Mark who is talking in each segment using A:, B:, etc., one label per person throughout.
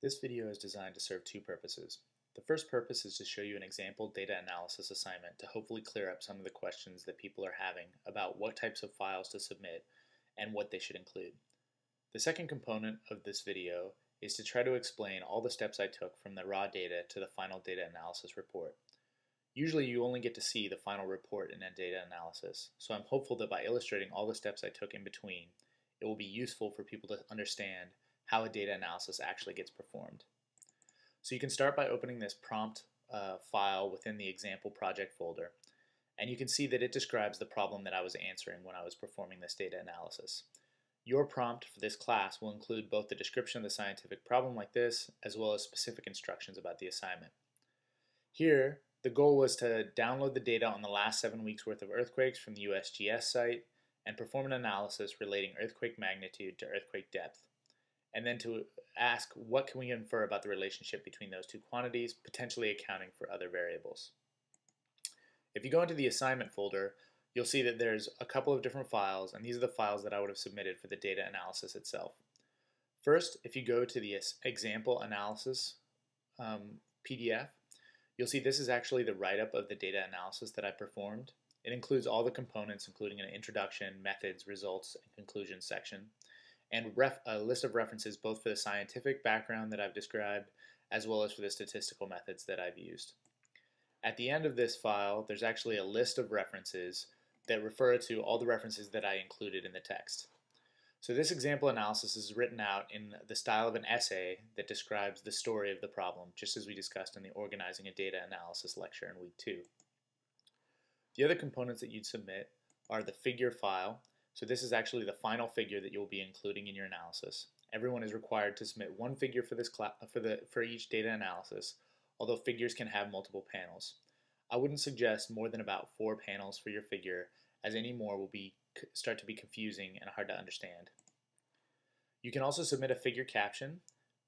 A: This video is designed to serve two purposes. The first purpose is to show you an example data analysis assignment to hopefully clear up some of the questions that people are having about what types of files to submit and what they should include. The second component of this video is to try to explain all the steps I took from the raw data to the final data analysis report. Usually you only get to see the final report in a data analysis, so I'm hopeful that by illustrating all the steps I took in between, it will be useful for people to understand how a data analysis actually gets performed. So you can start by opening this prompt file within the example project folder, and you can see that it describes the problem that I was answering when I was performing this data analysis. Your prompt for this class will include both the description of the scientific problem like this, as well as specific instructions about the assignment. Here, the goal was to download the data on the last 7 weeks worth of earthquakes from the USGS site and perform an analysis relating earthquake magnitude to earthquake depth, and then to ask what can we infer about the relationship between those two quantities, potentially accounting for other variables. If you go into the assignment folder, you'll see that there's a couple of different files, and these are the files that I would have submitted for the data analysis itself. First, if you go to the exampleAnalysis PDF, you'll see this is actually the write-up of the data analysis that I performed. It includes all the components, including an introduction, methods, results, and conclusion section, and a list of references both for the scientific background that I've described as well as for the statistical methods that I've used. At the end of this file, there's actually a list of references that refer to all the references that I included in the text. So this example analysis is written out in the style of an essay that describes the story of the problem, just as we discussed in the Organizing a Data Analysis lecture in week 2. The other components that you'd submit are the figure file. So this is actually the final figure that you'll be including in your analysis. Everyone is required to submit one figure for this for each data analysis, although figures can have multiple panels. I wouldn't suggest more than about 4 panels for your figure, as any more will start to be confusing and hard to understand. You can also submit a figure caption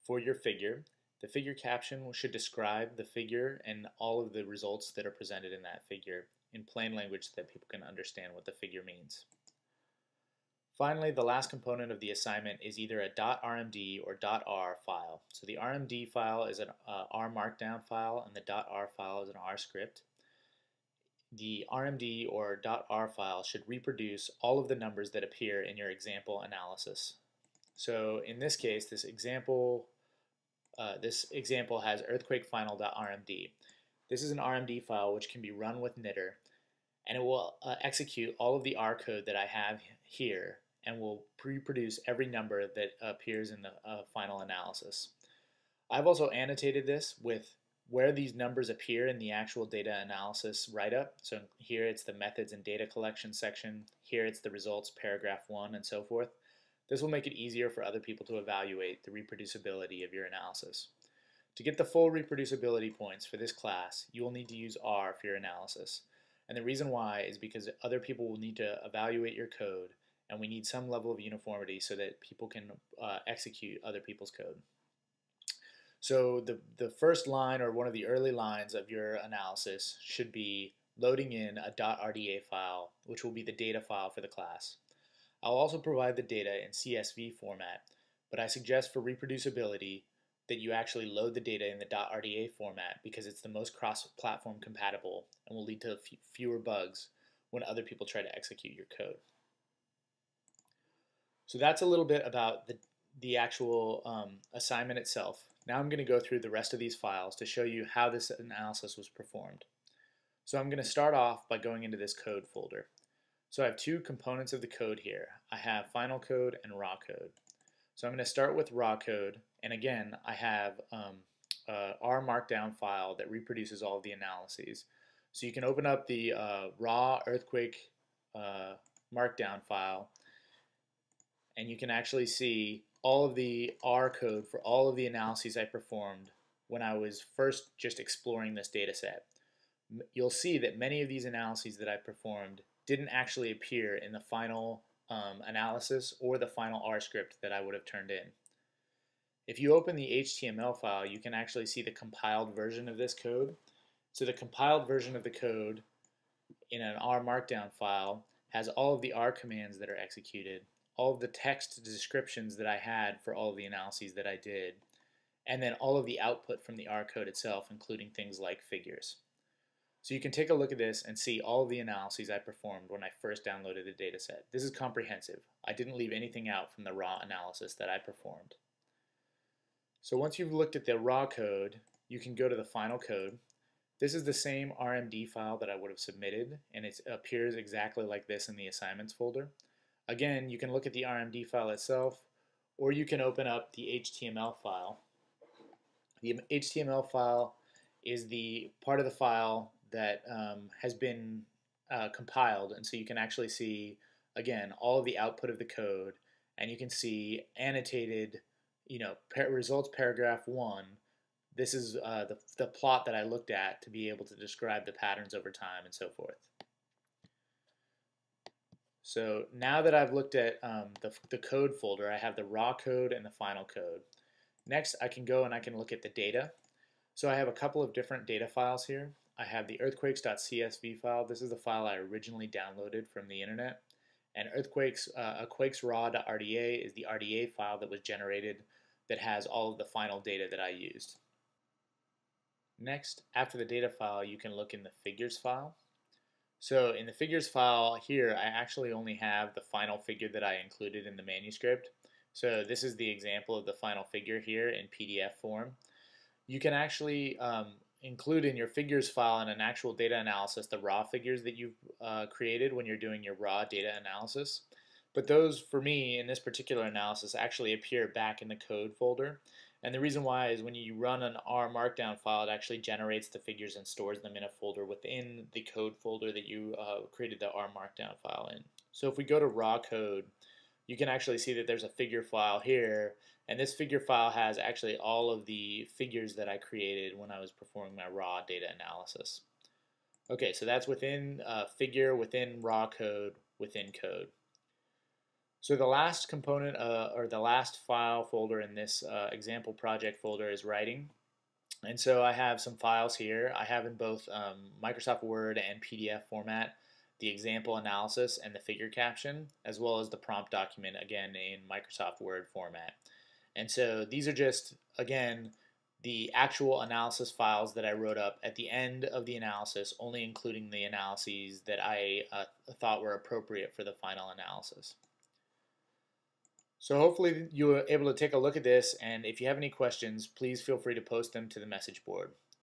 A: for your figure. The figure caption should describe the figure and all of the results that are presented in that figure in plain language so that people can understand what the figure means. Finally, the last component of the assignment is either a .rmd or .r file. So the RMD file is an R markdown file, and the .r file is an R script. The RMD or .r file should reproduce all of the numbers that appear in your example analysis. So in this case, this example has earthquakefinal.rmd. This is an RMD file which can be run with knitr, and it will execute all of the R code that I have here and will reproduce every number that appears in the final analysis. I've also annotated this with where these numbers appear in the actual data analysis write-up. So here it's the methods and data collection section, here it's the results paragraph 1, and so forth. This will make it easier for other people to evaluate the reproducibility of your analysis. To get the full reproducibility points for this class, you will need to use R for your analysis. And the reason why is because other people will need to evaluate your code, and we need some level of uniformity so that people can execute other people's code. So the first line, or one of the early lines of your analysis, should be loading in a .rda file, which will be the data file for the class. I'll also provide the data in CSV format, but I suggest for reproducibility that you actually load the data in the .rda format because it's the most cross-platform compatible and will lead to fewer bugs when other people try to execute your code. So that's a little bit about the actual assignment itself. Now I'm going to go through the rest of these files to show you how this analysis was performed. So I'm going to start off by going into this code folder. So I have 2 components of the code here. I have final code and raw code. So I'm going to start with raw code, and again I have a R markdown file that reproduces all of the analyses. So you can open up the raw earthquake markdown file, and you can actually see all of the R code for all of the analyses I performed when I was first just exploring this data set. You'll see that many of these analyses that I performed didn't actually appear in the final analysis or the final R script that I would have turned in. If you open the HTML file, you can actually see the compiled version of this code. So the compiled version of the code in an R markdown file has all of the R commands that are executed, all of the text descriptions that I had for all of the analyses that I did, and then all of the output from the R code itself, including things like figures. So you can take a look at this and see all of the analyses I performed when I first downloaded the dataset. This is comprehensive. I didn't leave anything out from the raw analysis that I performed. So once you've looked at the raw code, you can go to the final code. This is the same RMD file that I would have submitted, and it appears exactly like this in the assignments folder. Again, you can look at the RMD file itself, or you can open up the HTML file. The HTML file is the part of the file that has been compiled, and so you can actually see, again, all of the output of the code, and you can see annotated, results paragraph 1. This is the plot that I looked at to be able to describe the patterns over time and so forth. So now that I've looked at the code folder, I have the raw code and the final code. Next, I can go and I can look at the data. So I have a couple of different data files here. I have the earthquakes.csv file. This is the file I originally downloaded from the internet. And quakesraw.rda is the RDA file that was generated that has all of the final data that I used. Next, after the data file, you can look in the figures file. So in the figures file here, I actually only have the final figure that I included in the manuscript. So this is the example of the final figure here in PDF form. You can actually include in your figures file in an actual data analysis the raw figures that you've created when you're doing your raw data analysis. But those, for me, in this particular analysis, actually appear back in the code folder. And the reason why is when you run an R markdown file, it actually generates the figures and stores them in a folder within the code folder that you created the R markdown file in. So if we go to raw code, you can actually see that there's a figure file here, and this figure file has actually all of the figures that I created when I was performing my raw data analysis. Okay, so that's within figure, within raw code, within code. So the last component or the last file folder in this example project folder is writing. And so I have some files here. I have in both Microsoft Word and PDF format the example analysis and the figure caption, as well as the prompt document, again, in Microsoft Word format. And so these are just, again, the actual analysis files that I wrote up at the end of the analysis, only including the analyses that I thought were appropriate for the final analysis. So hopefully you were able to take a look at this, and if you have any questions, please feel free to post them to the message board.